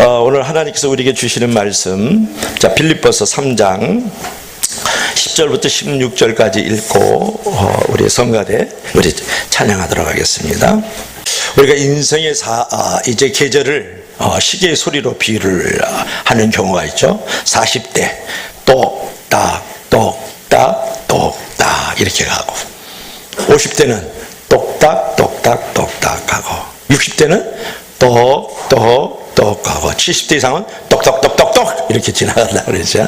오늘 하나님께서 우리에게 주시는 말씀, 자, 빌립보서 3장 10절부터 16절까지 읽고 우리 성가대 우리 찬양하도록 하겠습니다. 우리가 인생의 이제 계절을 시계의 소리로 비유를 하는 경우가 있죠. 40대 똑딱 똑딱 똑딱 이렇게 가고, 50대는 똑딱 똑딱 똑딱 하고, 60대는 똑똑똑 하고, 70대 이상은 똑똑똑똑똑 이렇게 지나가려고 그러죠.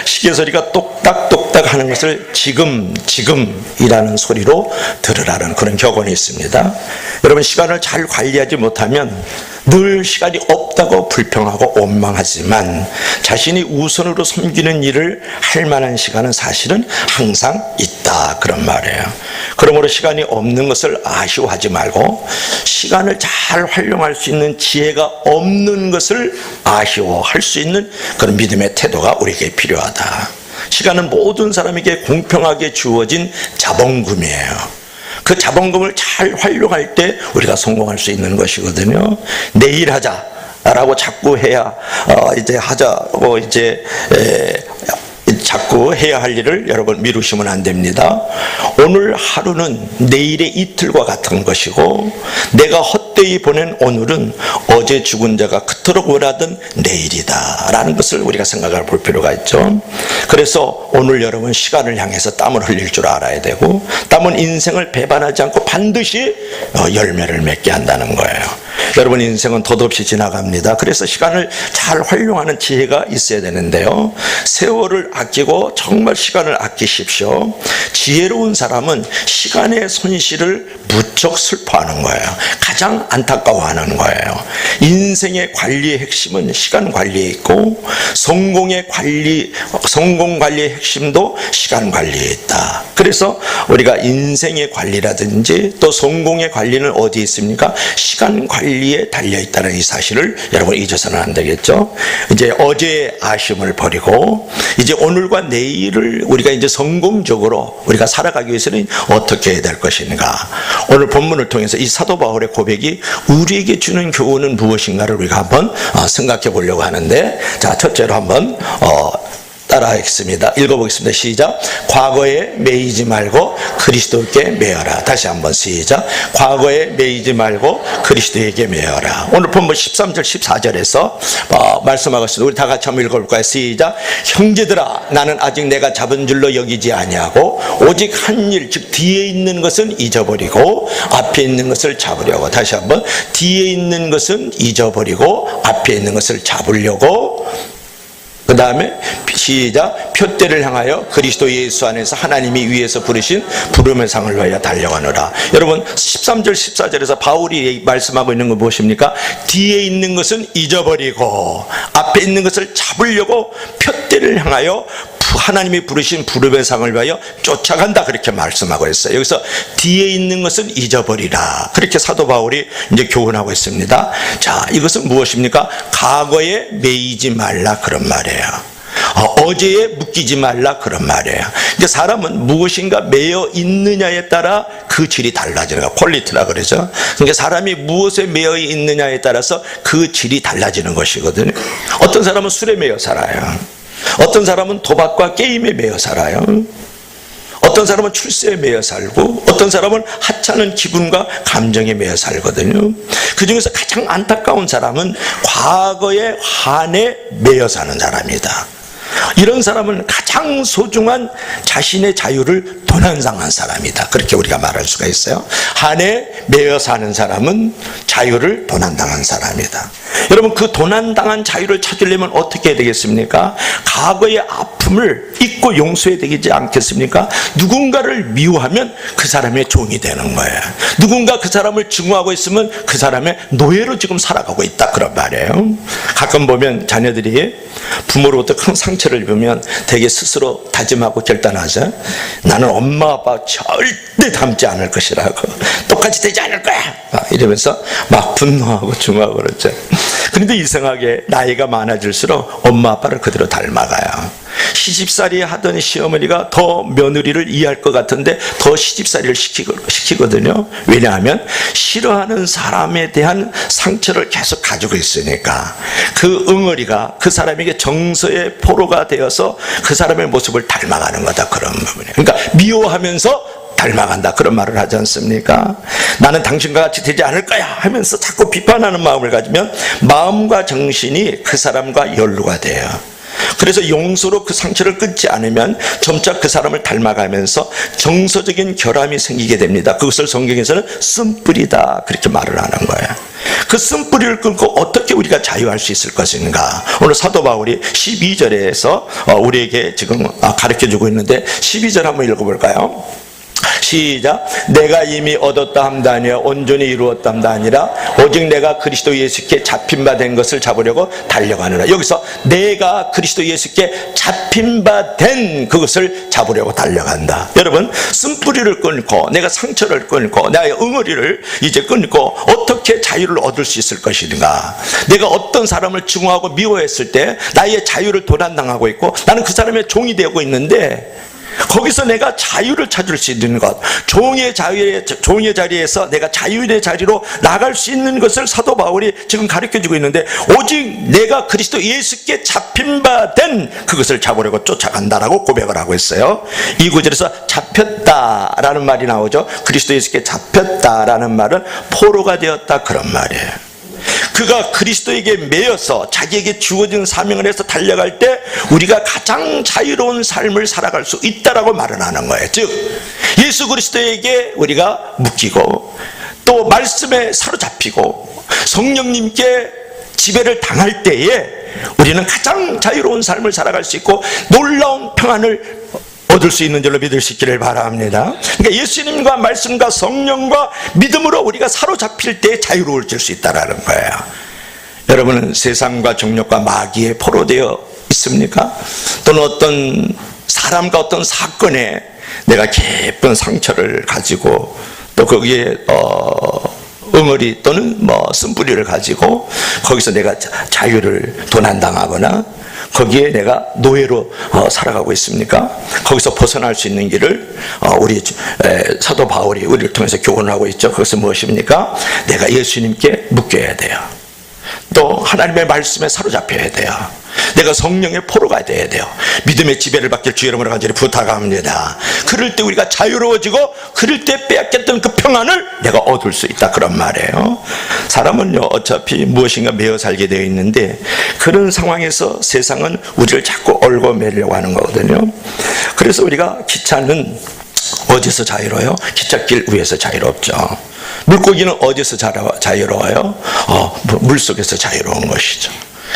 시계 소리가 똑딱똑딱 하는 것을 지금이라는 소리로 들으라는 그런 격언이 있습니다. 여러분, 시간을 잘 관리하지 못하면 늘 시간이 없다고 불평하고 원망하지만 자신이 우선으로 섬기는 일을 할 만한 시간은 사실은 항상 있다, 그런 말이에요. 그러므로 시간이 없는 것을 아쉬워하지 말고 시간을 잘 활용할 수 있는 지혜가 없는 것을 아쉬워할 수 있는 그런 믿음의 태도가 우리에게 필요하다. 시간은 모든 사람에게 공평하게 주어진 자본금이에요. 그 자본금을 잘 활용할 때 우리가 성공할 수 있는 것이거든요. 내일 하자라고 자꾸 해야 이제 하자고 자꾸 해야 할 일을 여러분 미루시면 안 됩니다. 오늘 하루는 내일의 이틀과 같은 것이고, 내가 헛되이 보낸 오늘은 어제 죽은 자가 그토록 원하던 내일이다 라는 것을 우리가 생각해 볼 필요가 있죠. 그래서 오늘 여러분 시간을 향해서 땀을 흘릴 줄 알아야 되고, 땀은 인생을 배반하지 않고 반드시 열매를 맺게 한다는 거예요. 여러분, 인생은 덧없이 지나갑니다. 그래서 시간을 잘 활용하는 지혜가 있어야 되는데요, 세월을 아끼고 정말 시간을 아끼십시오. 지혜로운 사람은 시간의 손실을 무척 슬퍼하는 거예요. 가장 안타까워하는 거예요. 인생의 관리의 핵심은 시간 관리에 있고, 성공 관리의 핵심도 시간 관리에 있다. 그래서 우리가 인생의 관리라든지 또 성공의 관리는 어디에 있습니까? 시간 관리에 달려있다는 이 사실을 여러분 잊어서는 안 되겠죠. 이제 어제의 아쉬움을 버리고 이제 오늘과 내일을 우리가 이제 성공적으로 우리가 살아가기 위해서는 어떻게 해야 될 것인가. 오늘 본문을 통해서 이 사도 바울의 고백이 우리에게 주는 교훈은 무엇인가를 우리가 한번 생각해 보려고 하는데, 자, 첫째로 한번 따라하겠습니다. 읽어보겠습니다. 시작. 과거에 매이지 말고 그리스도께 매여라. 다시 한번 시작. 과거에 매이지 말고 그리스도에게 매여라. 오늘 본문 13절 14절에서 말씀하고 있습니다. 우리 다 같이 한번 읽어볼까요? 시작. 형제들아, 나는 아직 내가 잡은 줄로 여기지 아니하고 오직 한 일, 즉 뒤에 있는 것은 잊어버리고 앞에 있는 것을 잡으려고. 다시 한번. 뒤에 있는 것은 잊어버리고 앞에 있는 것을 잡으려고. 그 다음에 시작. 표대를 향하여 그리스도 예수 안에서 하나님이 위에서 부르신 부름의 상을 위하여 달려가노라. 여러분, 13절 14절에서 바울이 말씀하고 있는 건 무엇입니까? 뒤에 있는 것은 잊어버리고 앞에 있는 것을 잡으려고 표대를 향하여 하나님이 부르신 부름의 상을 위하여 쫓아간다, 그렇게 말씀하고 있어요. 여기서 뒤에 있는 것은 잊어버리라, 그렇게 사도 바울이 이제 교훈하고 있습니다. 자, 이것은 무엇입니까? 과거에 매이지 말라, 그런 말이에요. 어제에 묶이지 말라, 그런 말이에요. 이제 사람은 무엇인가 매여 있느냐에 따라 그 질이 달라지는 거예요. 퀄리티라 그러죠. 그러니까 사람이 무엇에 매여 있느냐에 따라서 그 질이 달라지는 것이거든요. 어떤 사람은 술에 매여 살아요. 어떤 사람은 도박과 게임에 매여 살아요. 어떤 사람은 출세에 매여 살고, 어떤 사람은 하찮은 기분과 감정에 매여 살거든요. 그 중에서 가장 안타까운 사람은 과거의 한에 매여 사는 사람이다. 이런 사람은 가장 소중한 자신의 자유를 도난당한 사람이다, 그렇게 우리가 말할 수가 있어요. 한에 매여 사는 사람은 자유를 도난당한 사람이다. 여러분, 그 도난당한 자유를 찾으려면 어떻게 해야 되겠습니까? 과거의 아픔을 잊고 용서해야 되지 않겠습니까? 누군가를 미워하면 그 사람의 종이 되는 거예요. 누군가 그 사람을 증오하고 있으면 그 사람의 노예로 지금 살아가고 있다, 그런 말이에요. 가끔 보면 자녀들이 부모로부터 큰 상처를 입으면 되게 스스로 다짐하고 결단하죠. 나는 엄마 아빠 절대 닮지 않을 것이라고, 똑같이 되지 않을 거야, 이러면서 막 분노하고 증오하고 그러죠. 그런데 이상하게 나이가 많아질수록 엄마 아빠를 그대로 닮아가요. 시집살이 하던 시어머니가 더 며느리를 이해할 것 같은데 더 시집살이를 시키거든요. 왜냐하면 싫어하는 사람에 대한 상처를 계속 가지고 있으니까 그 응어리가 그 사람에게 정서의 포로가 되어서 그 사람의 모습을 닮아가는 거다, 그런 부분이에요. 그러니까 미워하면서 닮아간다, 그런 말을 하지 않습니까? 나는 당신과 같이 되지 않을 거야 하면서 자꾸 비판하는 마음을 가지면 마음과 정신이 그 사람과 연루가 돼요. 그래서 용서로 그 상처를 끊지 않으면 점차 그 사람을 닮아가면서 정서적인 결함이 생기게 됩니다. 그것을 성경에서는 쓴뿌리다, 그렇게 말을 하는 거예요. 그 쓴뿌리를 끊고 어떻게 우리가 자유할 수 있을 것인가? 오늘 사도 바울이 12절에서 우리에게 지금 가르쳐주고 있는데 12절 한번 읽어볼까요? 시작. 내가 이미 얻었다 함다 아니라 온전히 이루었다 함다 아니라 오직 내가 그리스도 예수께 잡힌 바 된 것을 잡으려고 달려가느라. 여기서 내가 그리스도 예수께 잡힌 바 된 그것을 잡으려고 달려간다. 여러분, 쓴뿌리를 끊고 내가 상처를 끊고 나의 응어리를 이제 끊고 어떻게 자유를 얻을 수 있을 것인가? 내가 어떤 사람을 증오하고 미워했을 때 나의 자유를 도난당하고 있고 나는 그 사람의 종이 되고 있는데 거기서 내가 자유를 찾을 수 있는 것, 종의 자리에서 내가 자유의 자리로 나갈 수 있는 것을 사도 바울이 지금 가르쳐주고 있는데, 오직 내가 그리스도 예수께 잡힌 바 된 그것을 잡으려고 쫓아간다라고 고백을 하고 있어요. 이 구절에서 잡혔다라는 말이 나오죠. 그리스도 예수께 잡혔다라는 말은 포로가 되었다, 그런 말이에요. 그가 그리스도에게 매여서 자기에게 주어진 사명을 해서 달려갈 때 우리가 가장 자유로운 삶을 살아갈 수 있다라고 말을 하는 거예요. 즉 예수 그리스도에게 우리가 묶이고 또 말씀에 사로잡히고 성령님께 지배를 당할 때에 우리는 가장 자유로운 삶을 살아갈 수 있고 놀라운 평안을 얻을 수 있는 줄로 믿을 수 있기를 바랍니다. 그러니까 예수님과 말씀과 성령과 믿음으로 우리가 사로잡힐 때 자유로워질 수 있다는 거예요. 여러분은 세상과 정욕과 마귀에 포로되어 있습니까? 또는 어떤 사람과 어떤 사건에 내가 깊은 상처를 가지고 또 거기에 응어리 또는 쓴뿌리를 가지고 거기서 내가 자유를 도난당하거나 거기에 내가 노예로 살아가고 있습니까? 거기서 벗어날 수 있는 길을 우리 사도 바울이 우리를 통해서 교훈을 하고 있죠. 그것은 무엇입니까? 내가 예수님께 묶여야 돼요. 또 하나님의 말씀에 사로잡혀야 돼요. 내가 성령의 포로가 돼야 돼요. 믿음의 지배를 받길 주 이름으로 간절히 부탁합니다. 그럴 때 우리가 자유로워지고 그럴 때 빼앗겼던 그 평안을 내가 얻을 수 있다, 그런 말이에요. 사람은요 어차피 무엇인가 매여 살게 되어 있는데 그런 상황에서 세상은 우리를 자꾸 얽어매려고 하는 거거든요. 그래서 우리가 기차는 어디서 자유로워요? 기찻길 위에서 자유롭죠. 물고기는 어디서 자유로워요? 물속에서 자유로운 것이죠.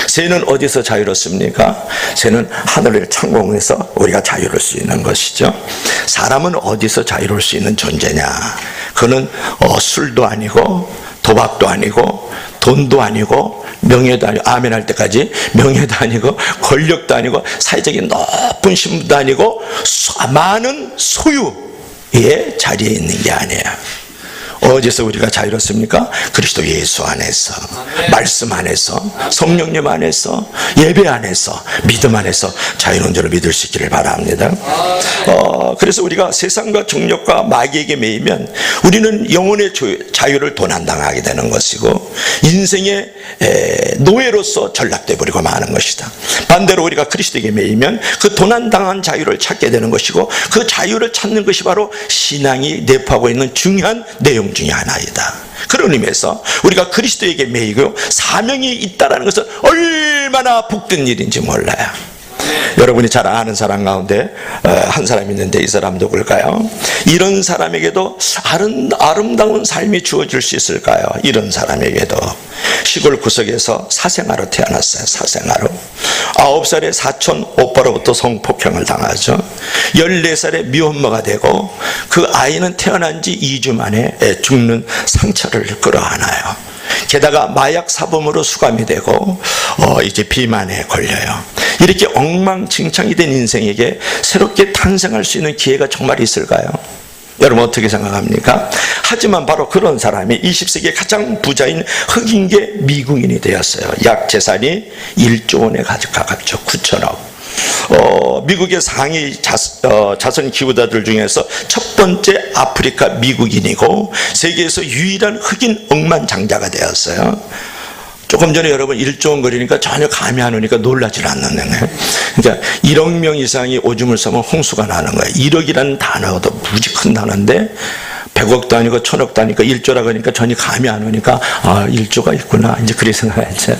새는 어디서 자유롭습니까? 새는 하늘의 창공에서 우리가 자유로울 수 있는 것이죠. 사람은 어디서 자유로울 수 있는 존재냐? 그는 술도 아니고 도박도 아니고 돈도 아니고 명예도 아니고, 아멘 할 때까지 명예도 아니고 권력도 아니고 사회적인 높은 신분도 아니고 많은 소유의 자리에 있는 게 아니에요. 어디서 우리가 자유롭습니까? 그리스도 예수 안에서, 말씀 안에서, 성령님 안에서, 예배 안에서, 믿음 안에서 자유로운 줄을 믿을 수 있기를 바랍니다. 그래서 우리가 세상과 정욕과 마귀에게 매이면 우리는 영혼의 자유를 도난당하게 되는 것이고 인생의 노예로서 전락돼 버리고 마는 것이다. 반대로 우리가 그리스도에게 매이면 그 도난당한 자유를 찾게 되는 것이고 그 자유를 찾는 것이 바로 신앙이 내포하고 있는 중요한 내용 중에 하나이다. 그런 의미에서 우리가 그리스도에게 매이고 사명이 있다는 것은 얼마나 복된 일인지 몰라요. 여러분이 잘 아는 사람 가운데 한 사람이 있는데 이 사람 누굴까요? 이런 사람에게도 아름다운 삶이 주어질 수 있을까요? 이런 사람에게도 시골 구석에서 사생아로 태어났어요. 사생아로 9살에 사촌 오빠로부터 성폭행을 당하죠. 14살에 미혼모가 되고 그 아이는 태어난 지 2주 만에 죽는 상처를 끌어안아요. 게다가 마약 사범으로 수감이 되고 이제 비만에 걸려요. 이렇게 엉망진창이 된 인생에게 새롭게 탄생할 수 있는 기회가 정말 있을까요? 여러분 어떻게 생각합니까? 하지만 바로 그런 사람이 20세기 가장 부자인 흑인계 미국인이 되었어요. 약 재산이 1조 원에 가깝죠. 9천억. 미국의 상위 자선 기부자들 중에서 첫 번째 아프리카 미국인이고 세계에서 유일한 흑인 억만장자가 되었어요. 조금 전에 여러분 1조 원 거리니까 전혀 감이 안 오니까 놀라질 않는 거예요. 그러니까 1억 명 이상이 오줌을 싸면 홍수가 나는 거예요. 1억이라는 단어도 무지 큰 단어인데 100억도 아니고 1000억도 아니고 1조라고 하니까 전혀 감이 안 오니까 1조가 있구나 이제 그렇게 생각했죠.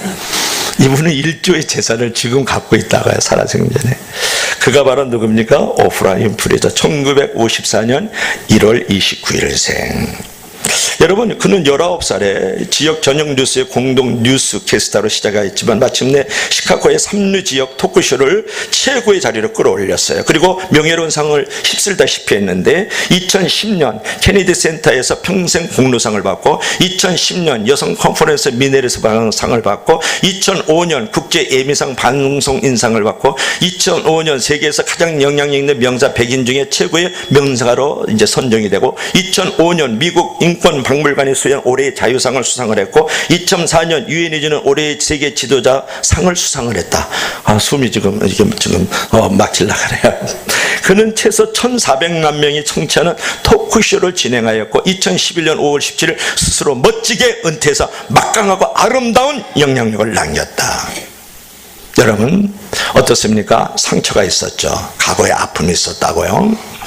이분은 1조의 재산을 지금 갖고 있다고요. 살아생전에. 그가 바로 누굽니까? 오프라 윈프리죠. 1954년 1월 29일생. 여러분 그는 19살에 지역 전용 뉴스의 공동 뉴스 캐스터로 시작했지만 마침내 시카고의 삼류 지역 토크쇼를 최고의 자리로 끌어올렸어요. 그리고 명예로운 상을 휩쓸다시피 했는데 2010년 케네디 센터에서 평생 공로상을 받고 2010년 여성 컨퍼런스 미네르스 상을 받고 2005년 국제 예미상 방송 인상을 받고 2005년 세계에서 가장 영향력 있는 명사 100인 중에 최고의 명사로 이제 선정이 되고 2005년 미국 인권 박물관이 수여한 올해의 자유상을 수상을 했고 2004년 유엔이 주는 올해의 세계 지도자 상을 수상을 했다. 숨이 지금 막힐라 그래요. 그는 최소 1,400만 명이 청취하는 토크쇼를 진행하였고 2011년 5월 17일 스스로 멋지게 은퇴해서 막강하고 아름다운 영향력을 남겼다. 여러분 어떻습니까? 상처가 있었죠. 과거에 아픔이 있었다고요.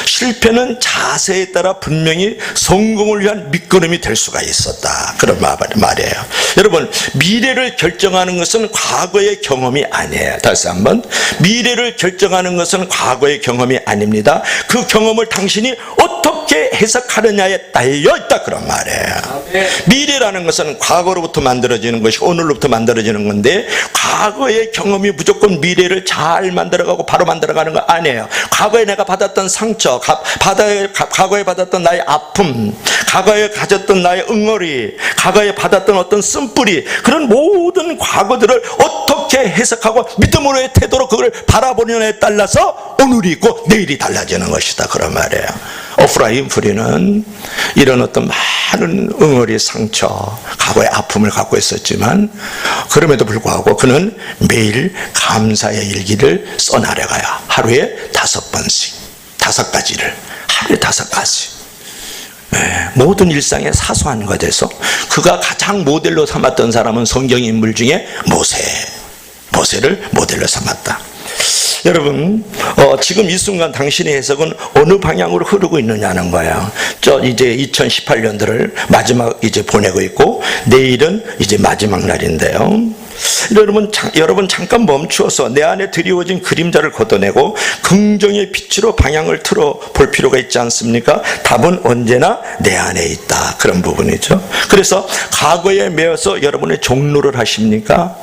실패는 자세에 따라 분명히 성공을 위한 밑거름이 될 수가 있었다. 그런 말이에요. 여러분 미래를 결정하는 것은 과거의 경험이 아니에요. 다시 한번 미래를 결정하는 것은 과거의 경험이 아닙니다. 그 경험을 당신이 어떻게 해석하느냐에 달려있다 그런 말이에요. 미래라는 것은 과거로부터 만들어지는 것이 오늘로부터 만들어지는 건데 과거의 경험이 무조건 미래를 잘 만들어가고 바로 만들어가는 거 아니에요. 과거에 내가 받았던 상처, 과거에 받았던 나의 아픔, 과거에 가졌던 나의 응어리, 과거에 받았던 어떤 쓴뿌리, 그런 모든 과거들을 어떻게 해석하고 믿음으로의 태도로 그걸 바라보느냐에 따라서 오늘이 있고 내일이 달라지는 것이다 그런 말이에요. 오프라 윈프리는 이런 어떤 많은 응어리, 상처, 과거의 아픔을 갖고 있었지만 그럼에도 불구하고 그는 매일 감사의 일기를 써나려가요. 하루에 5번씩 5가지를 하루에 5가지. 모든 일상의 사소한 것에서 그가 가장 모델로 삼았던 사람은 성경 인물 중에 모세를 모델로 삼았다. 여러분 지금 이 순간 당신의 해석은 어느 방향으로 흐르고 있느냐는 거예요. 이제 2018년도를 마지막 이제 보내고 있고 내일은 이제 마지막 날인데요. 여러분 잠깐 멈추어서 내 안에 드리워진 그림자를 걷어내고 긍정의 빛으로 방향을 틀어 볼 필요가 있지 않습니까? 답은 언제나 내 안에 있다. 그런 부분이죠. 그래서 과거에 매여서 여러분의 종로를 하십니까?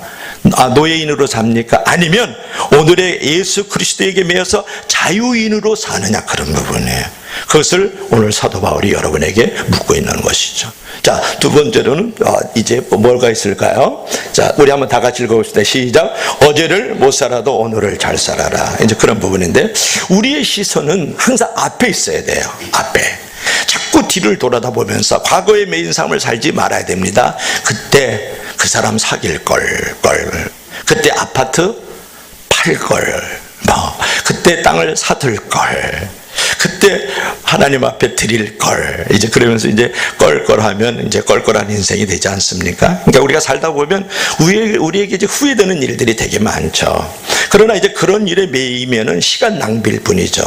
노예인으로 삽니까? 아니면 오늘의 예수 그리스도에게 매여서 자유인으로 사느냐 그런 부분이에요. 그것을 오늘 사도 바울이 여러분에게 묻고 있는 것이죠. 자, 두 번째로는 이제 뭐가 있을까요? 자, 우리 한번 다 같이 읽어봅시다. 시작. 어제를 못 살아도 오늘을 잘 살아라. 이제 그런 부분인데 우리의 시선은 항상 앞에 있어야 돼요. 앞에. 자꾸 뒤를 돌아다 보면서 과거의 매인 삶을 살지 말아야 됩니다. 그때 그 사람 사귈 걸, 그때 아파트 팔 걸, 그때 땅을 사들 걸, 그때 하나님 앞에 드릴 걸, 이제 그러면서 이제 껄껄하면 이제 껄껄한 인생이 되지 않습니까? 그러니까 우리가 살다 보면 우리에게 이제 후회되는 일들이 되게 많죠. 그러나 이제 그런 일에 매이면은 시간 낭비일 뿐이죠.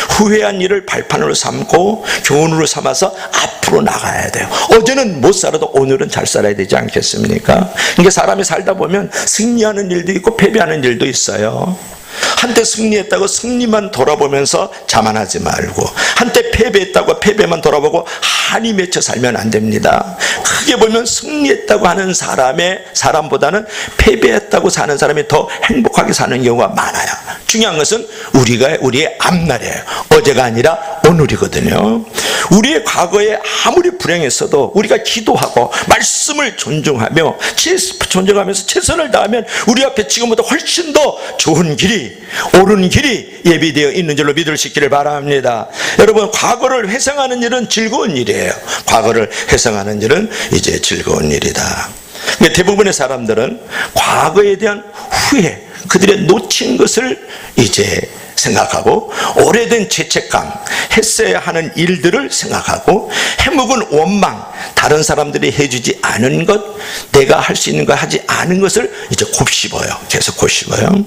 후회한 일을 발판으로 삼고 교훈으로 삼아서 앞으로 나가야 돼요. 어제는 못 살아도 오늘은 잘 살아야 되지 않겠습니까? 그러니까 사람이 살다 보면 승리하는 일도 있고 패배하는 일도 있어요. 한때 승리했다고 승리만 돌아보면서 자만하지 말고 한때 패배했다고 패배만 돌아보고 한이 맺혀 살면 안 됩니다. 크게 보면 승리했다고 하는 사람보다는 패배했다고 사는 사람이 더 행복하게 사는 경우가 많아요. 중요한 것은 우리의 앞날이에요. 어제가 아니라 오늘이거든요. 우리의 과거에 아무리 불행했어도 우리가 기도하고 말씀을 존중하면서 최선을 다하면 우리 앞에 지금보다 훨씬 더 좋은 길이 옳은 길이 예비되어 있는 줄로 믿을 수 있기를 바랍니다. 여러분, 과거를 회상하는 일은 즐거운 일이에요. 과거를 회상하는 일은 이제 즐거운 일이다. 대부분의 사람들은 과거에 대한 후회, 그들의 놓친 것을 이제 생각하고, 오래된 죄책감, 했어야 하는 일들을 생각하고, 해묵은 원망, 다른 사람들이 해주지 않은 것, 내가 할 수 있는 거 하지 않은 것을 이제 곱씹어요. 계속 곱씹어요.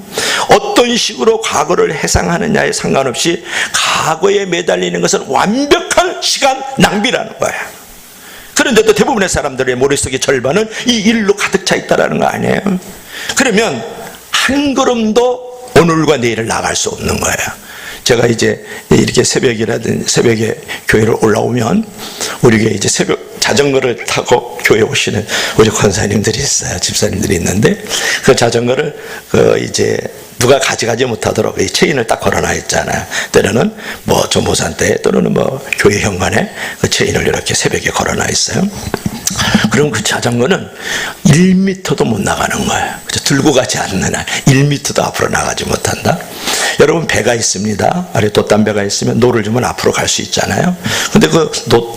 어떤 식으로 과거를 회상하느냐에 상관없이 과거에 매달리는 것은 완벽한 시간 낭비라는 거예요. 그런데도 대부분의 사람들의 머릿속의 절반은 이 일로 가득 차 있다는 거 아니에요? 그러면 한 걸음도 오늘과 내일을 나갈 수 없는 거예요. 제가 이제 이렇게 새벽에 교회를 올라오면, 우리가 이제 새벽 자전거를 타고 교회 오시는 우리 권사님들이 있어요. 집사님들이 있는데, 그 자전거를 이제 누가 가져가지 못하도록 이 체인을 딱 걸어놔 있잖아요. 때로는 뭐 전보산 때, 또는 뭐 교회 현관에 그 체인을 이렇게 새벽에 걸어놔 있어요. 그럼 그 자전거는 1m도 못 나가는 거예요. 들고 가지 않는 한 1m도 앞으로 나가지 못한다. 여러분, 배가 있습니다. 아래 돛담배가 있으면 노를 주면 앞으로 갈 수 있잖아요. 근데 그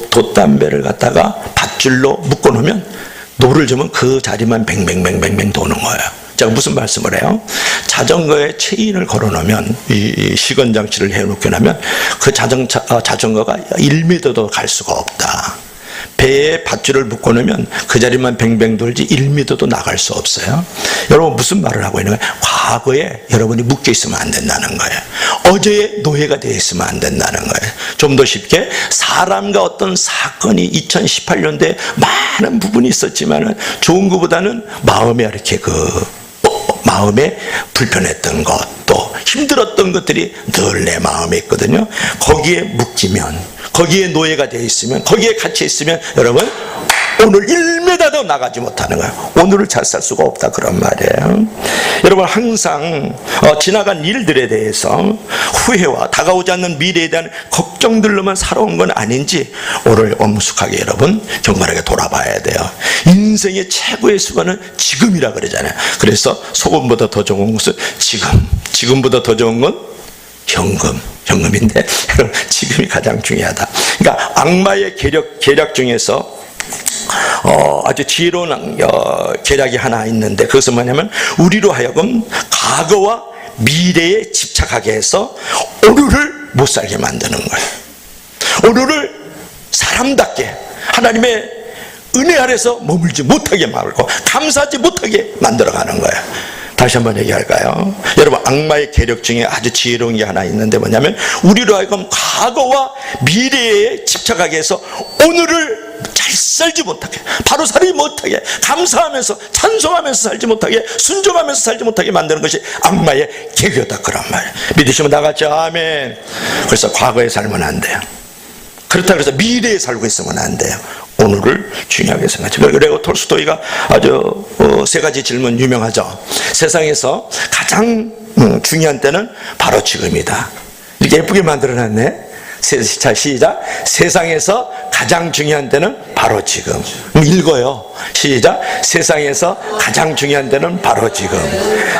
돛담배를 갖다가 밧줄로 묶어 놓으면, 노를 주면 그 자리만 뱅뱅뱅뱅뱅 도는 거예요. 제가 무슨 말씀을 해요? 자전거에 체인을 걸어 놓으면, 이 시건 장치를 해 놓게 나면 그 자전거가 1m도 갈 수가 없다. 배에 밧줄을 묶어 놓으면 그 자리만 뱅뱅 돌지 1m도 나갈 수 없어요. 여러분, 무슨 말을 하고 있는 거예요? 과거에 여러분이 묶여 있으면 안 된다는 거예요. 어제의 노예가 되어 있으면 안 된다는 거예요. 좀 더 쉽게, 사람과 어떤 사건이 2018년도에 많은 부분이 있었지만은 좋은 것보다는 마음에 이렇게 마음에 불편했던 것, 또 힘들었던 것들이 늘 내 마음에 있거든요. 거기에 묶이면, 거기에 노예가 되어 있으면, 거기에 갇혀 있으면 여러분, 오늘 1m도 나가지 못하는 거예요. 오늘을 잘 살 수가 없다, 그런 말이에요. 여러분, 항상 지나간 일들에 대해서 후회와 다가오지 않는 미래에 대한 걱정들로만 살아온 건 아닌지 오늘 엄숙하게 여러분 경건하게 돌아봐야 돼요. 인생의 최고의 수건은 지금이라 그러잖아요. 그래서 소금보다 더 좋은 것은 지금보다 더 좋은 건 현금인데 지금이 가장 중요하다. 그러니까 악마의 계략 중에서 아주 지혜로운 계략이 하나 있는데, 그것은 뭐냐면 우리로 하여금 과거와 미래에 집착하게 해서 오늘을 못 살게 만드는 거예요. 오늘을 사람답게 하나님의 은혜 아래서 머물지 못하게 말고 감사하지 못하게 만들어가는 거예요. 다시 한번 얘기할까요? 여러분, 악마의 계략 중에 아주 지혜로운 게 하나 있는데 뭐냐면 우리로 하여금 과거와 미래에 집착하게 해서 오늘을 잘 살지 못하게, 바로 살지 못하게, 감사하면서 찬송하면서 살지 못하게, 순종하면서 살지 못하게 만드는 것이 악마의 계획이다, 그런 말이에요. 믿으시면 다 같이 아멘. 그래서 과거에 살면 안 돼요. 그렇다고 해서 미래에 살고 있으면 안 돼요. 오늘을 중요하게 생각하죠. 레오 톨스토이가 아주 세 가지 질문 유명하죠. 세상에서 가장 중요한 때는 바로 지금이다. 이렇게 예쁘게 만들어놨네. 자, 시작. 세상에서 가장 중요한 때는 바로 지금. 읽어요. 시작. 세상에서 가장 중요한 때는 바로 지금.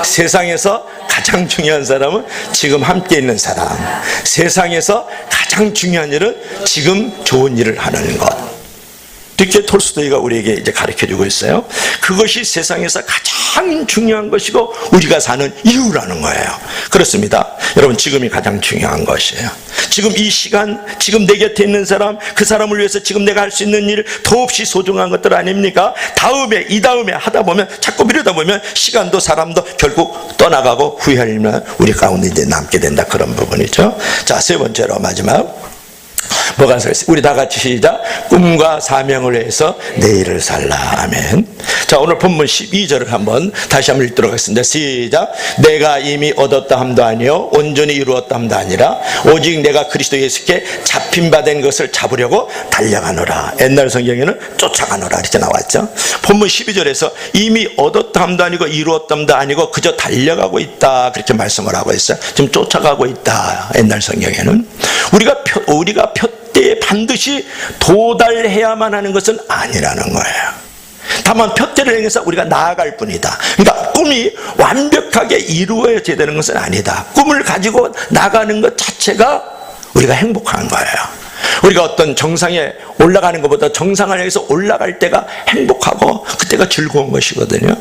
세상에서 가장 중요한 사람은 지금 함께 있는 사람. 세상에서 가장 중요한 일은 지금 좋은 일을 하는 것. 이렇게 톨스토이가 우리에게 이제 가르쳐주고 있어요. 그것이 세상에서 가장 중요한 것이고 우리가 사는 이유라는 거예요. 그렇습니다. 여러분, 지금이 가장 중요한 것이에요. 지금 이 시간, 지금 내 곁에 있는 사람, 그 사람을 위해서 지금 내가 할 수 있는 일 더없이 소중한 것들 아닙니까? 이 다음에 하다 보면, 자꾸 미루다 보면 시간도 사람도 결국 떠나가고 후회할 일만 우리 가운데 이제 남게 된다, 그런 부분이죠. 자, 세 번째로 마지막. 뭐가 서 있어요? 우리 다 같이 시작. 꿈과 사명을 위해서 내일을 살라. 아멘. 자, 오늘 본문 12절을 다시 한번 읽도록 하겠습니다. 시작. 내가 이미 얻었다 함도 아니요 온전히 이루었다 함도 아니라 오직 내가 그리스도 예수께 잡힌 바 된 것을 잡으려고 달려가노라. 옛날 성경에는 쫓아가노라 이렇게 나왔죠. 본문 12절에서 이미 얻었다 함도 아니고 이루었다 함도 아니고 그저 달려가고 있다, 그렇게 말씀을 하고 있어요. 지금 쫓아가고 있다. 옛날 성경에는 우리가 표대에 반드시 도달해야만 하는 것은 아니라는 거예요. 다만 표대를 향해서 우리가 나아갈 뿐이다. 그러니까 꿈이 완벽하게 이루어져야 되는 것은 아니다. 꿈을 가지고 나가는 것 자체가 우리가 행복한 거예요. 우리가 어떤 정상에 올라가는 것보다 정상을 향해서 올라갈 때가 행복하고 그때가 즐거운 것이거든요.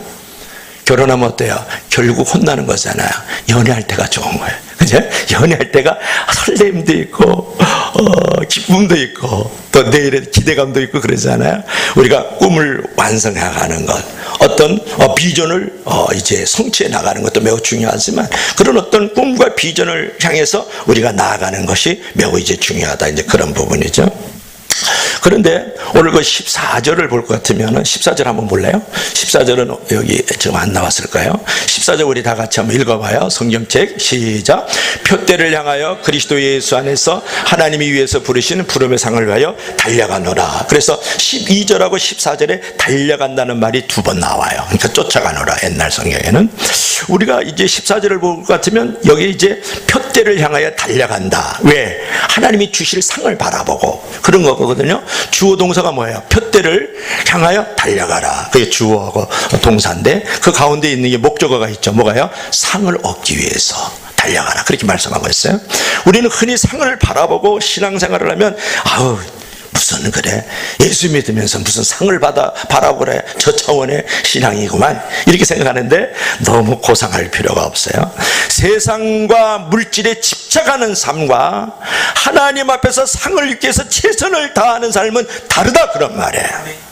결혼하면 어때요? 결국 혼나는 거잖아요. 연애할 때가 좋은 거예요. 그죠? 연애할 때가 설렘도 있고 기쁨도 있고 또 내일의 기대감도 있고 그러잖아요. 우리가 꿈을 완성해가는 것, 어떤 비전을 이제 성취해 나가는 것도 매우 중요하지만 그런 어떤 꿈과 비전을 향해서 우리가 나아가는 것이 매우 이제 중요하다. 이제 그런 부분이죠. 그런데 오늘 그 14절을 볼 것 같으면 14절 한번 볼래요? 14절은 여기 지금 안 나왔을까요? 14절 우리 다 같이 한번 읽어봐요. 성경책 시작. 표대를 향하여 그리스도 예수 안에서 하나님이 위해서 부르신 부름의 상을 위하여 달려가노라. 그래서 12절하고 14절에 달려간다는 말이 두 번 나와요. 그러니까 쫓아가노라. 옛날 성경에는 우리가 이제 14절을 볼 것 같으면 여기 이제 표대를 향하여 달려간다. 왜? 하나님이 주실 상을 바라보고 그런 거거든요. 주어 동사가 뭐예요? 표대를 향하여 달려가라. 그게 주어하고 동사인데 그 가운데 있는 게 목적어가 있죠. 뭐가요? 상을 얻기 위해서 달려가라. 그렇게 말씀하고 있어요. 우리는 흔히 상을 바라보고 신앙생활을 하면 아우 무슨 그래 예수 믿으면서 무슨 상을 바라보래 저 차원의 신앙이구만 이렇게 생각하는데 너무 고상할 필요가 없어요. 세상과 물질에 집착하는 삶과 하나님 앞에서 상을 얻기 위해서 최선을 다하는 삶은 다르다 그런 말이에요.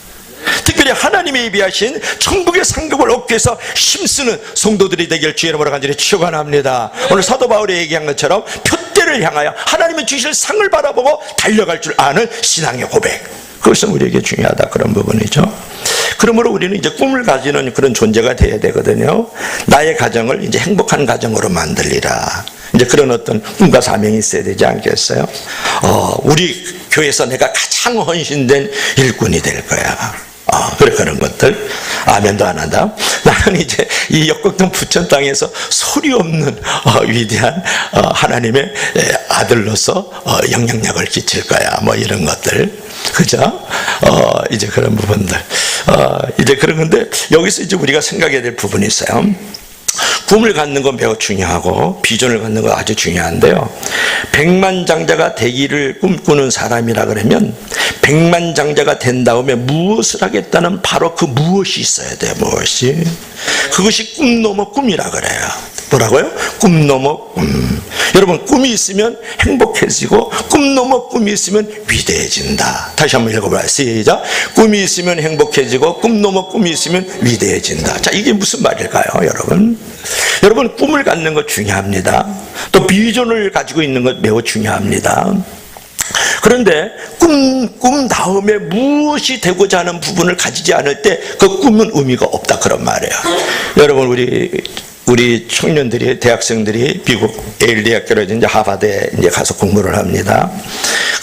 특별히 하나님이 예비하신 천국의 상급을 얻기 위해서 힘쓰는 성도들이 되길 주의 이름으로 간절히 축원합니다. 오늘 사도 바울이 얘기한 것처럼 표대를 향하여 하나님이 주실 상을 바라보고 달려갈 줄 아는 신앙의 고백, 그것은 우리에게 중요하다 그런 부분이죠. 그러므로 우리는 이제 꿈을 가지는 그런 존재가 되어야 되거든요. 나의 가정을 이제 행복한 가정으로 만들리라. 이제 그런 어떤 꿈과 사명이 있어야 되지 않겠어요? 우리 교회에서 내가 가장 헌신된 일꾼이 될 거야. 그런 것들. 아멘도 안 한다. 나는 이제 이 역곡동 부천 땅에서 소리 없는 위대한 하나님의 아들로서 영향력을 끼칠 거야. 뭐 이런 것들. 그죠? 이제 그런 부분들. 이제 그런 건데 여기서 이제 우리가 생각해야 될 부분이 있어요. 꿈을 갖는 건 매우 중요하고 비전을 갖는 건 아주 중요한데요. 백만장자가 되기를 꿈꾸는 사람이라 그러면 백만장자가 된 다음에 무엇을 하겠다는 바로 그 무엇이 있어야 돼요. 무엇이. 그것이 꿈 넘어 꿈이라 그래요. 뭐라고요? 꿈 넘어 꿈. 여러분 꿈이 있으면 행복해지고 꿈 넘어 꿈이 있으면 위대해진다. 다시 한번 읽어봐요. 시작. 꿈이 있으면 행복해지고 꿈 넘어 꿈이 있으면 위대해진다. 자, 이게 무슨 말일까요, 여러분? 여러분 꿈을 갖는 것 중요합니다. 또 비전을 가지고 있는 것 매우 중요합니다. 그런데 꿈 다음에 무엇이 되고자 하는 부분을 가지지 않을 때 그 꿈은 의미가 없다 그런 말이에요. 여러분 우리 청년들이 대학생들이 미국 예일 대학교라든지 하버드에 이제 가서 공부를 합니다.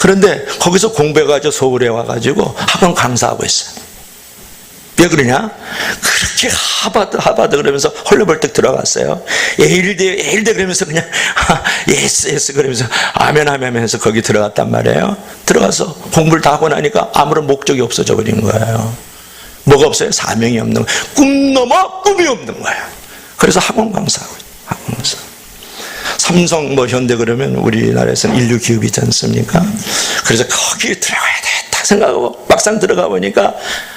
그런데 거기서 공부해가지고 서울에 와가지고 학원 강사하고 있어요. 왜 그러냐? 그렇게 하버드 그러면서 헐레벌떡 들어갔어요. 예일대 그러면서 그냥 예스 그러면서 아멘 하면서 거기 들어갔단 말이에요. 들어가서 공부를 다 하고 나니까 아무런 목적이 없어져 버린 거예요. 뭐가 없어요? 사명이 없는 거예요. 꿈 넘어 꿈이 없는 거예요. 그래서 학원 강사하고 있어요. 학원 강사. 삼성 현대 그러면 우리나라에서는 인류 기업이 있지 않습니까? 그래서 거기 들어가야 되겠다 생각하고 막상 들어가 보니까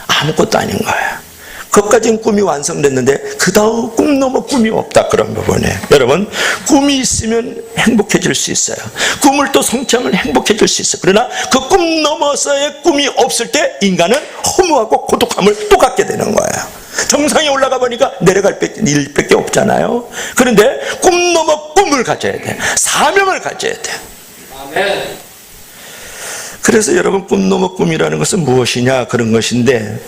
아무것도 아닌 거예요. 그것까지는 꿈이 완성됐는데 그 다음 꿈 넘어 꿈이 없다 그런 부분에 여러분 꿈이 있으면 행복해질 수 있어요. 꿈을 또 성취하면 행복해질 수 있어요. 그러나 그 꿈 넘어서의 꿈이 없을 때 인간은 허무하고 고독함을 또 갖게 되는 거예요. 정상에 올라가 보니까 내려갈 일밖에 없잖아요. 그런데 꿈 넘어 꿈을 가져야 돼. 사명을 가져야 돼. 아멘. 그래서 여러분 꿈 넘어 꿈이라는 것은 무엇이냐 그런 것인데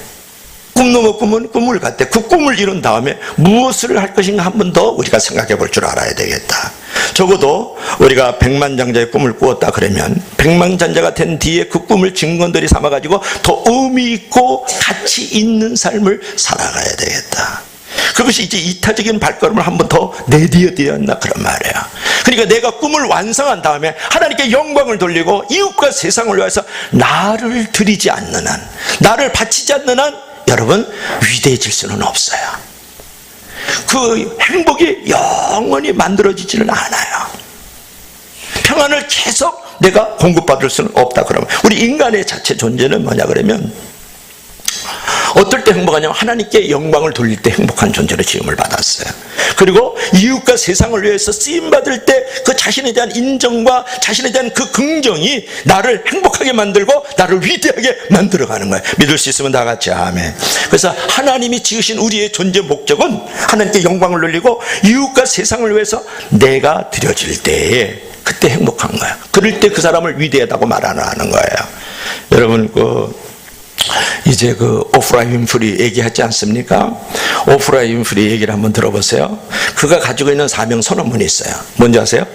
꿈 넘어 꿈은 꿈을 갖되 그 꿈을 이룬 다음에 무엇을 할 것인가 한 번 더 우리가 생각해 볼 줄 알아야 되겠다. 적어도 우리가 백만장자의 꿈을 꾸었다 그러면 백만장자가 된 뒤에 그 꿈을 증거들이 삼아가지고 더 의미 있고 가치 있는 삶을 살아가야 되겠다. 그것이 이제 이타적인 발걸음을 한 번 더 내디뎌야 되었나 그런 말이에요. 그러니까 내가 꿈을 완성한 다음에 하나님께 영광을 돌리고 이웃과 세상을 위해서 나를 드리지 않는 한, 나를 바치지 않는 한 여러분 위대해질 수는 없어요. 그 행복이 영원히 만들어지지는 않아요. 평안을 계속 내가 공급받을 수는 없다. 그러면 우리 인간의 자체 존재는 뭐냐 그러면 어떨 때 행복하냐면 하나님께 영광을 돌릴 때 행복한 존재로 지음을 받았어요. 그리고 이웃과 세상을 위해서 쓰임받을 때 그 자신에 대한 인정과 자신에 대한 그 긍정이 나를 행복하게 만들고 나를 위대하게 만들어가는 거예요. 믿을 수 있으면 다 같이 아멘. 그래서 하나님이 지으신 우리의 존재 목적은 하나님께 영광을 돌리고 이웃과 세상을 위해서 내가 드려질 때에 그때 행복한 거예요. 그럴 때 그 사람을 위대하다고 말하는 거예요. 여러분 이제 오프라 윈프리 얘기하지 않습니까? 오프라 윈프리 얘기를 한번 들어보세요. 그가 가지고 있는 사명 선언문이 있어요. 뭔지 아세요?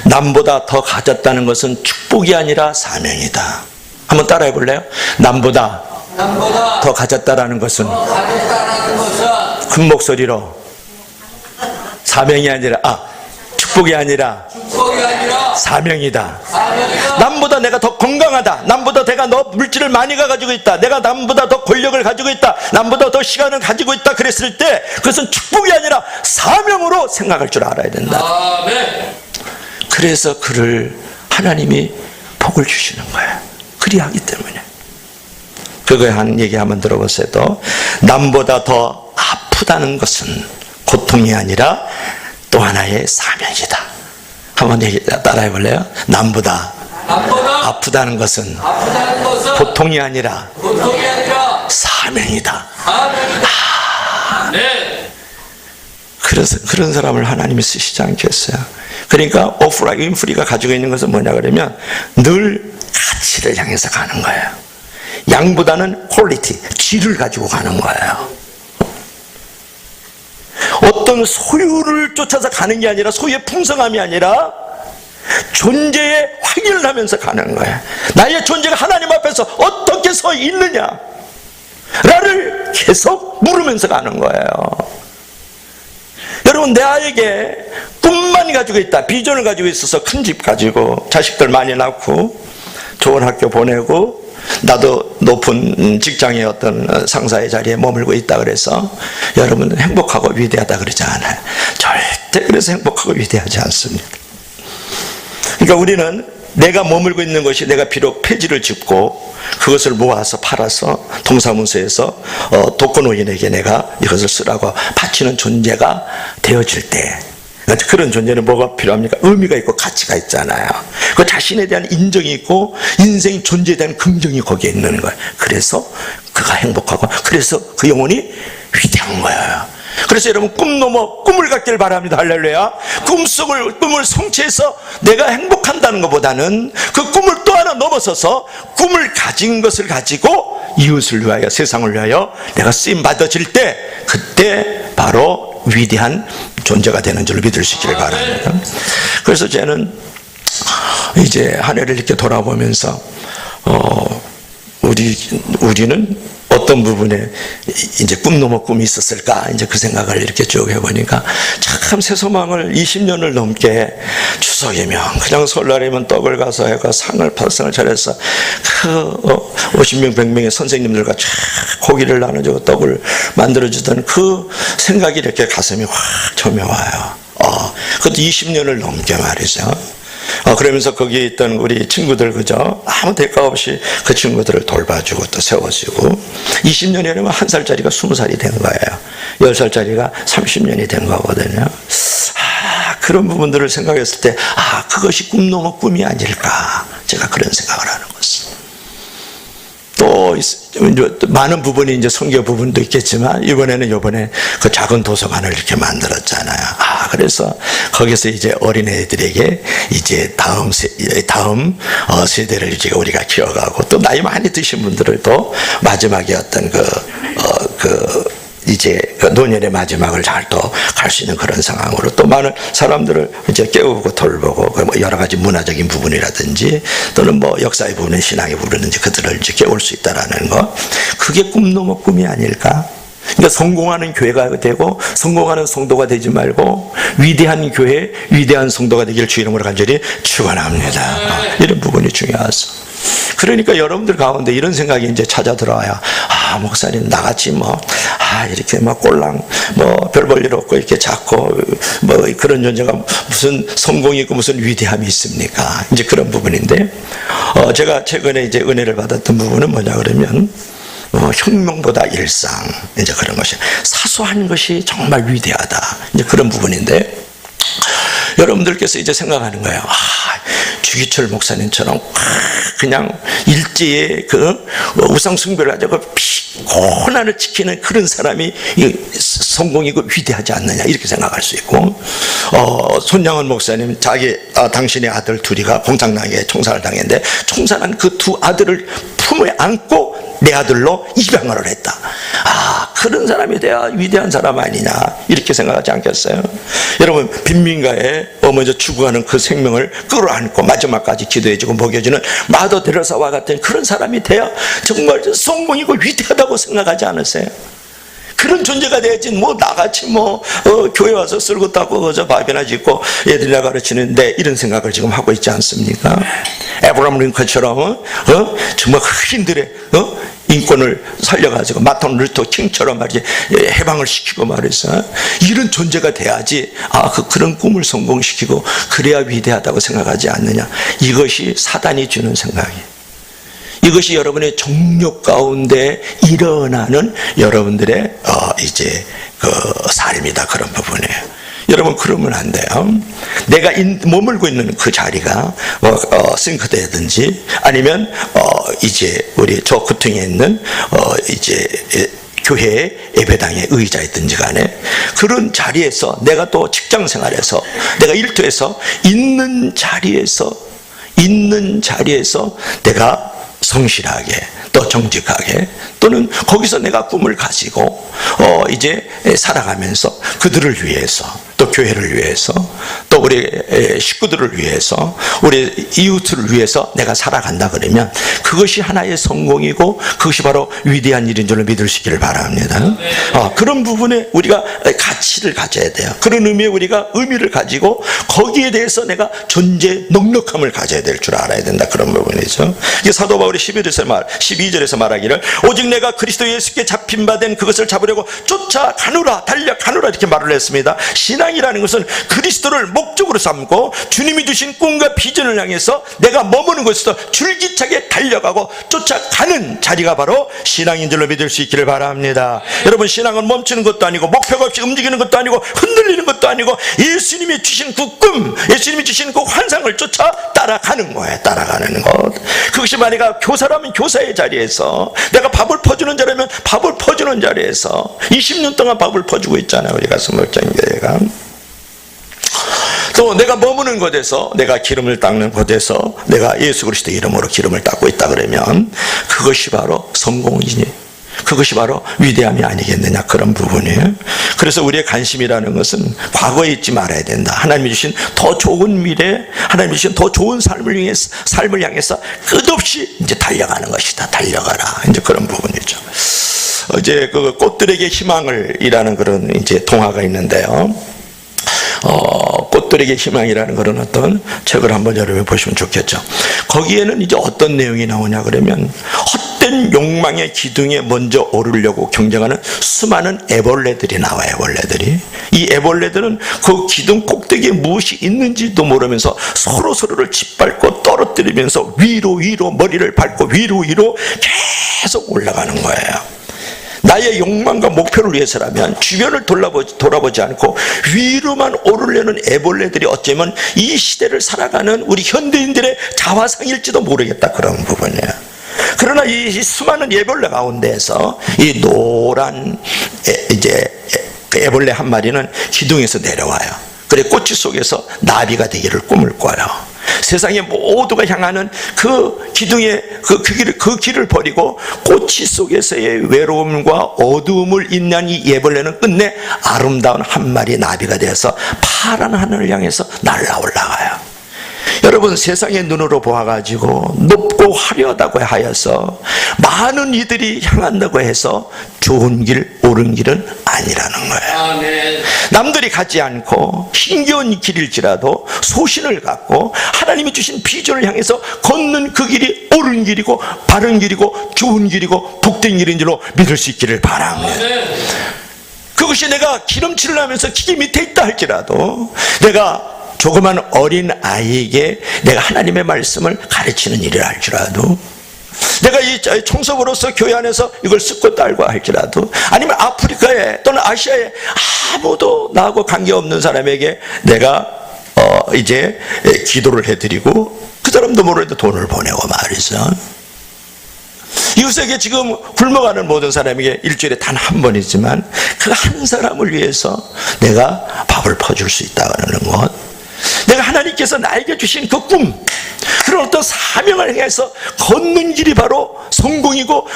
남보다 더 가졌다는 것은 축복이 아니라 사명이다. 한번 따라해 볼래요? 남보다 더 가졌다라는 것은 큰 목소리로 사명이 아니라 축복이 아니라 사명이다. 남보다 내가 더 건강하다. 남보다 내가 더 물질을 많이 가지고 있다. 내가 남보다 더 권력을 가지고 있다. 남보다 더 시간을 가지고 있다. 그랬을 때 그것은 축복이 아니라 사명으로 생각할 줄 알아야 된다. 그래서 그를 하나님이 복을 주시는 거예요. 그리하기 때문에. 그거에 한 얘기 한번 들어보세요. 또 남보다 더 아프다는 것은 고통이 아니라 또 하나의 사명이다. 한번 따라해 볼래요? 남보다 아프다는 것은 고통이 아니라 사명이다. 그래서 그런 사람을 하나님이 쓰시지 않겠어요? 그러니까 오프라 윈프리가 가지고 있는 것은 뭐냐 그러면 늘 가치를 향해서 가는 거예요. 양보다는 퀄리티, 질을 가지고 가는 거예요. 어떤 소유를 쫓아서 가는 게 아니라 소유의 풍성함이 아니라 존재의 확인을 하면서 가는 거예요. 나의 존재가 하나님 앞에서 어떻게 서 있느냐 나를 계속 물으면서 가는 거예요. 여러분 나에게 꿈만 가지고 있다, 비전을 가지고 있어서 큰 집 가지고 자식들 많이 낳고 좋은 학교 보내고 나도 높은 직장의 어떤 상사의 자리에 머물고 있다 그래서 여러분은 행복하고 위대하다 그러지 않아요. 절대 그래서 행복하고 위대하지 않습니다. 그러니까 우리는 내가 머물고 있는 것이 내가 비록 폐지를 짓고 그것을 모아서 팔아서 동사무소에서 독거노인에게 내가 이것을 쓰라고 바치는 존재가 되어질 때 그런 존재는 뭐가 필요합니까? 의미가 있고 가치가 있잖아요. 그 자신에 대한 인정이 있고 인생 존재에 대한 긍정이 거기에 있는 거예요. 그래서 그가 행복하고 그래서 그 영혼이 위대한 거예요. 그래서 여러분 꿈 넘어 꿈을 갖길 바랍니다. 할렐루야. 꿈을 성취해서 내가 행복한다는 것보다는 그 꿈을 또 하나 넘어서서 꿈을 가진 것을 가지고 이웃을 위하여 세상을 위하여 내가 쓰임 받아질 때 그때 바로 위대한 존재가 되는 줄 믿을 수 있기를 바랍니다. 그래서 저는 이제 한 해를 이렇게 돌아보면서 우리는 어떤 부분에 이제 꿈 넘어 꿈이 있었을까 이제 그 생각을 이렇게 쭉 해보니까 참 새소망을 20년을 넘게 추석이면 그냥 설날이면 떡을 가서 해가 상을 차려서 그 50명 100명의 선생님들과 쫙 고기를 나눠주고 떡을 만들어주던 그 생각이 이렇게 가슴이 확 저며와요. 그것도 20년을 넘게 말이죠. 그러면서 거기에 있던 우리 친구들 그죠? 아무 대가 없이 그 친구들을 돌봐주고 또 세워주고 20년이 아니면 1살짜리가 20살이 된 거예요. 10살짜리가 30년이 된 거거든요. 그런 부분들을 생각했을 때 그것이 꿈 넘어 꿈이 아닐까 제가 그런 생각을 하는 것입니다. 또 많은 부분이 이제 성경 부분도 있겠지만 이번에 그 작은 도서관을 이렇게 만들었잖아요. 그래서 거기서 이제 어린애들에게 이제 다음 세대를 이제 우리가 키워가고 또 나이 많이 드신 분들을 또 마지막에 어떤 이제 노년의 마지막을 잘 또 갈 수 있는 그런 상황으로 또 많은 사람들을 이제 깨우고 돌보고 뭐 여러 가지 문화적인 부분이라든지 또는 뭐 역사의 부분에 신앙의 부분이라든지 그들을 이제 깨울 수 있다라는 거 그게 꿈 넘어 꿈이 아닐까? 그러니까 성공하는 교회가 되고 성공하는 성도가 되지 말고 위대한 교회, 위대한 성도가 되기를 주 이름으로 간절히 축원합니다. 이런 부분이 중요하죠. 그러니까 여러분들 가운데 이런 생각이 이제 찾아 들어와요. 목사님 나같이 이렇게 꼴랑 별 볼 일 없고 이렇게 작고 그런 존재가 무슨 성공이 있고 무슨 위대함이 있습니까? 이제 그런 부분인데, 제가 최근에 이제 은혜를 받았던 부분은 뭐냐 그러면, 혁명보다 일상, 이제 그런 것이, 사소한 것이 정말 위대하다, 이제 그런 부분인데, 여러분들께서 이제 생각하는 거예요. 주기철 목사님처럼 그냥 일제의 그 우상 숭배를 가지고 고난을 지키는 그런 사람이 성공이고 위대하지 않느냐, 이렇게 생각할 수 있고, 손양원 목사님 당신의 아들 둘이가 공산당에 총살을 당했는데 총살한 그 두 아들을 품에 안고 내 아들로 입양을 했다. 그런 사람이 돼야 위대한 사람 아니냐, 이렇게 생각하지 않겠어요? 여러분, 빈민가에 먼저 죽어가는 그 생명을 끌어안고 마지막까지 기도해주고 먹여주는 마더 데레사와 같은 그런 사람이 돼야 정말 성공이고 위대하다고 생각하지 않으세요? 그런 존재가 돼야지 나같이 교회 와서 쓸고 닦고 밥이나 짓고 애들이나 가르치는데 이런 생각을 지금 하고 있지 않습니까? 에브라임 링컨처럼 정말 흑인들의 인권을 살려가지고 마틴 루터 킹처럼 말이지 해방을 시키고 말해서 이런 존재가 돼야지 그런 꿈을 성공시키고 그래야 위대하다고 생각하지 않느냐. 이것이 사단이 주는 생각이에요. 이것이 여러분의 정욕 가운데 일어나는 여러분들의 이제 그 삶이다, 그런 부분이에요. 여러분, 그러면 안 돼요. 내가 머물고 있는 그 자리가 싱크대든지 아니면 이제 우리 저 구퉁이에 있는 이제 교회 예배당의 의자이든지 간에 그런 자리에서, 내가 또 직장 생활에서, 내가 일터에서 있는 자리에서 내가 성실하게 또 정직하게, 또는 거기서 내가 꿈을 가지고 이제 살아가면서 그들을 위해서, 또 교회를 위해서, 또 우리 식구들을 위해서, 우리 이웃을 위해서 내가 살아간다 그러면 그것이 하나의 성공이고 그것이 바로 위대한 일인 줄을 믿을 수 있기를 바랍니다. 그런 부분에 우리가 가치를 가져야 돼요. 그런 의미에 우리가 의미를 가지고 거기에 대해서 내가 존재 넉넉함을 가져야 될 줄 알아야 된다, 그런 부분이죠. 이게 사도 바울이 12절에서 말하기를 오직 내가 그리스도 예수께 잡힌 바 된 그것을 잡으려고 쫓아가노라, 달려가노라, 이렇게 말을 했습니다. 신앙이라는 것은 그리스도를 목적으로 삼고 주님이 주신 꿈과 비전을 향해서 내가 머무는 곳에서 줄기차게 달려가고 쫓아가는 자리가 바로 신앙인 줄로 믿을 수 있기를 바랍니다. 여러분, 신앙은 멈추는 것도 아니고 목표가 없이 움직이는 것도 아니고 흔들리는 것도 아니고 예수님이 주신 그 꿈, 예수님이 주신 그 환상을 쫓아 따라가는 거예요. 따라가는 것. 그것이 만약 교사라면 교사의 자리에서, 내가 밥을 퍼주는 자라면 밥을 퍼주는 자리에서 20년 동안 밥을 퍼주고 있잖아요, 우리가 스몰장교회가. 또 내가 머무는 곳에서, 내가 기름을 닦는 곳에서 내가 예수 그리스도 이름으로 기름을 닦고 있다 그러면 그것이 바로 성공이니, 그것이 바로 위대함이 아니겠느냐, 그런 부분이에요. 그래서 우리의 관심이라는 것은 과거에 있지 말아야 된다. 하나님이 주신 더 좋은 미래, 하나님이 주신 더 좋은 삶을 향해서 끝없이 이제 달려가는 것이다. 달려가라, 이제 그런 부분이죠. 이제 그 꽃들에게 희망을이라는 그런 이제 동화가 있는데요. 꽃들에게 희망이라는 그런 어떤 책을 한번 여러분이 보시면 좋겠죠. 거기에는 이제 어떤 내용이 나오냐 그러면, 헛된 욕망의 기둥에 먼저 오르려고 경쟁하는 수많은 애벌레들이 나와요. 애벌레들이. 이 애벌레들은 그 기둥 꼭대기에 무엇이 있는지도 모르면서 서로를 짓밟고 떨어뜨리면서 위로 머리를 밟고 위로 계속 올라가는 거예요. 나의 욕망과 목표를 위해서라면 주변을 돌아보지 않고 위로만 오르려는 애벌레들이 어쩌면 이 시대를 살아가는 우리 현대인들의 자화상일지도 모르겠다, 그런 부분이에요. 그러나 이 수많은 애벌레 가운데에서 이 노란 애벌레 한 마리는 기둥에서 내려와요. 그래 꽃이 속에서 나비가 되기를 꿈을 꿔요. 세상의 모두가 향하는 그 기둥의 그 길을 버리고 꽃이 속에서의 외로움과 어두움을 인내한 이 애벌레는 끝내 아름다운 한 마리 나비가 되어서 파란 하늘을 향해서 날아 올라가요. 여러분, 세상의 눈으로 보아가지고 높고 화려하다고 하여서 많은 이들이 향한다고 해서 좋은 길, 옳은 길은 아니라는 거예요. 아멘. 남들이 가지 않고 힘겨운 길일지라도 소신을 갖고 하나님이 주신 비전을 향해서 걷는 그 길이 옳은 길이고 바른 길이고 좋은 길이고 복된 길인 줄로 믿을 수 있기를 바랍니다. 아멘. 그것이 내가 기름칠을 하면서 기계 밑에 있다 할지라도, 내가 조그만 어린 아이에게 내가 하나님의 말씀을 가르치는 일을 할지라도, 내가 이 청소부로서 교회 안에서 이걸 습고 딸고 할지라도, 아니면 아프리카에 또는 아시아에 아무도 나하고 관계없는 사람에게 내가 이제 기도를 해드리고 그 사람도 모르는데 돈을 보내고 말이죠. 이웃에게 지금 굶어가는 모든 사람에게 일주일에 단 한 번이지만 그 한 사람을 위해서 내가 밥을 퍼줄 수 있다는 것, 내가 하나님께서 나에게 주신 그 꿈, 그런 어떤 사명을 향해서 걷는 길이 바로 성공이고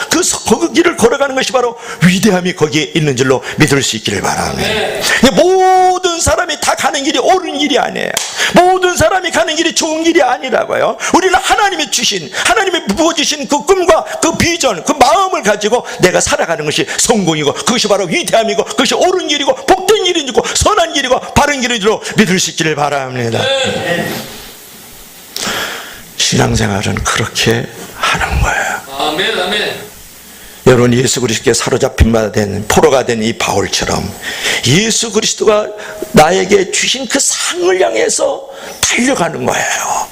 그 길을 걸어가는 것이 바로 위대함이 거기에 있는 줄로 믿을 수 있기를 바랍니다. 모든 사람이 다 가는 길이 옳은 길이 아니에요. 모든 사람이 가는 길이 좋은 길이 아니라고요. 우리는 하나님이 주신, 하나님이 부어주신 그 꿈과 그 비전, 그 마음을 가지고 내가 살아가는 것이 성공이고 그것이 바로 위대함이고 그것이 옳은 길이고 복된 길이고 선한 길이고 바른 길인 줄로 믿을 수 있기를 바랍니다. 신앙생활은 그렇게 하는 거예요. 아멘. 아멘. 여러분, 예수 그리스도께 사로잡힌 바 된 포로가 된 이 바울처럼 예수 그리스도가 나에게 주신 그 상을 향해서 달려가는 거예요.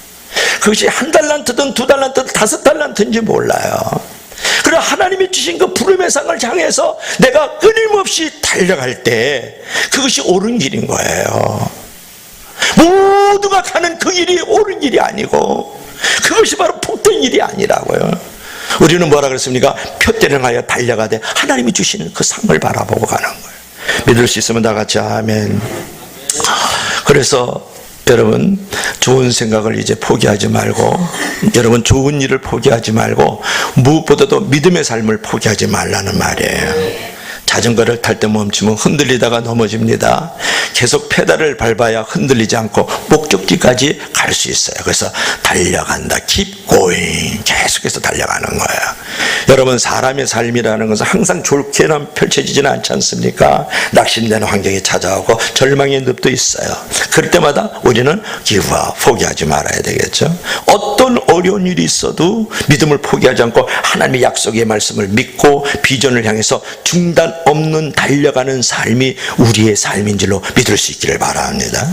그것이 한 달란트든 두 달란트든 5달란트인지 몰라요. 그리고 하나님이 주신 그 부름의 상을 향해서 내가 끊임없이 달려갈 때 그것이 옳은 길인 거예요. 모두가 가는 그 길이 옳은 길이 아니고 그것이 바로 복된 길이 아니라고요. 우리는 뭐라 그랬습니까? 표대를 하여 달려가되 하나님이 주시는 그 상을 바라보고 가는 거예요. 믿을 수 있으면 다 같이 아멘. 그래서 여러분, 좋은 생각을 이제 포기하지 말고, 여러분 좋은 일을 포기하지 말고 무엇보다도 믿음의 삶을 포기하지 말라는 말이에요. 자전거를 탈 때 멈추면 흔들리다가 넘어집니다. 계속 페달을 밟아야 흔들리지 않고 목적지까지 갈 수 있어요. 그래서 달려간다. Keep going. 계속해서 달려가는 거예요. 여러분, 사람의 삶이라는 것은 항상 좋게는 펼쳐지지는 않지 않습니까? 낙심되는 환경이 찾아오고 절망의 늪도 있어요. 그럴 때마다 우리는 give up, 포기하지 말아야 되겠죠. 어떤 어려운 일이 있어도 믿음을 포기하지 않고 하나님의 약속의 말씀을 믿고 비전을 향해서 중단 없는 달려가는 삶이 우리의 삶인 줄로 믿을 수 있기를 바랍니다.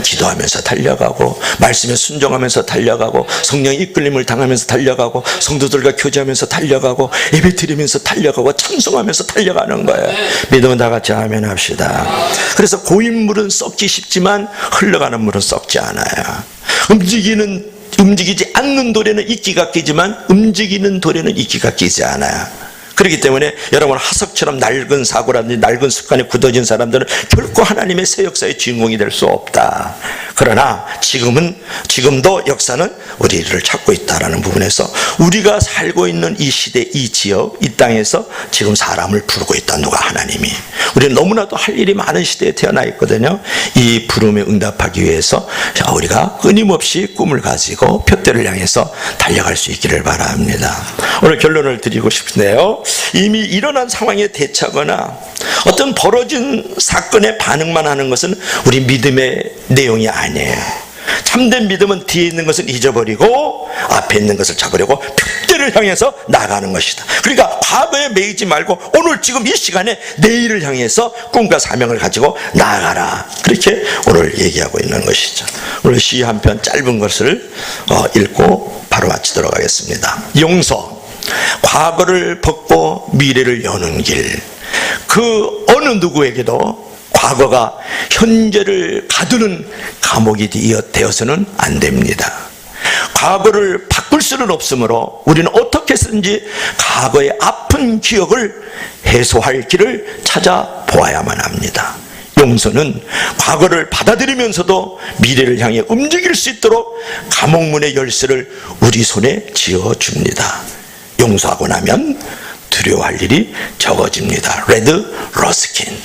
기도하면서 달려가고 말씀에 순종하면서 달려가고 성령의 이끌림을 당하면서 달려가고 성도들과 교제하면서 달려가고 예배드리면서 달려가고 찬송하면서 달려가는 거예요. 믿으면 다 같이 아멘 합시다. 그래서 고인물은 썩기 쉽지만 흘러가는 물은 썩지 않아요. 움직이지 않는 돌에는 이끼가 끼지만 움직이는 돌에는 이끼가 끼지 않아요. 그렇기 때문에 여러분, 하석처럼 낡은 사고라든지 낡은 습관에 굳어진 사람들은 결코 하나님의 새 역사의 주인공이 될 수 없다. 그러나 지금도 역사는 우리를 찾고 있다라는 부분에서 우리가 살고 있는 이 시대, 이 지역, 이 땅에서 지금 사람을 부르고 있다. 누가? 하나님이. 우리는 너무나도 할 일이 많은 시대에 태어나 있거든요. 이 부름에 응답하기 위해서 우리가 끊임없이 꿈을 가지고 표대를 향해서 달려갈 수 있기를 바랍니다. 오늘 결론을 드리고 싶은데요, 이미 일어난 상황에 대처하거나 어떤 벌어진 사건에 반응만 하는 것은 우리 믿음의 내용이 아니에요. 참된 믿음은 뒤에 있는 것을 잊어버리고 앞에 있는 것을 잡으려고 표대를 향해서 나가는 것이다. 그러니까 과거에 매이지 말고 오늘 지금 이 시간에 내일을 향해서 꿈과 사명을 가지고 나아가라. 그렇게 오늘 얘기하고 있는 것이죠. 오늘 시 한 편 짧은 것을 읽고 바로 마치도록 하겠습니다. 용서. 과거를 벗고 미래를 여는 길. 그 어느 누구에게도 과거가 현재를 가두는 감옥이 되어서는 안 됩니다. 과거를 바꿀 수는 없으므로 우리는 어떻게 해서든지 과거의 아픈 기억을 해소할 길을 찾아보아야만 합니다. 용서는 과거를 받아들이면서도 미래를 향해 움직일 수 있도록 감옥문의 열쇠를 우리 손에 쥐어줍니다. 용서하고 나면 두려워할 일이 적어집니다. 레드 러스킨.